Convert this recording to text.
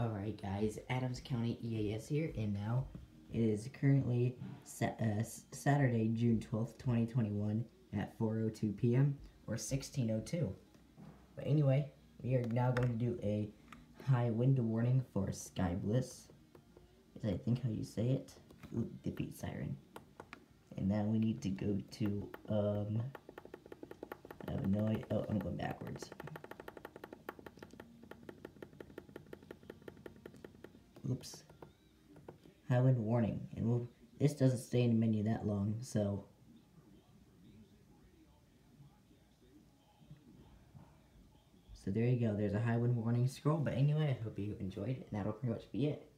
Alright guys, Adams County EAS here, and now it is currently Saturday, June 12th, 2021 at 4:02 p.m. or 16:02. But anyway, we are now going to do a high wind warning for Sky Bliss. Is I think how you say it. Ooh, the beat siren. And now we need to go to, I have no idea. Oh, I'm going backwards. Oops. High wind warning. And this doesn't stay in the menu that long, so. So there you go. There's a high wind warning scroll. But anyway, I hope you enjoyed it. And that'll pretty much be it.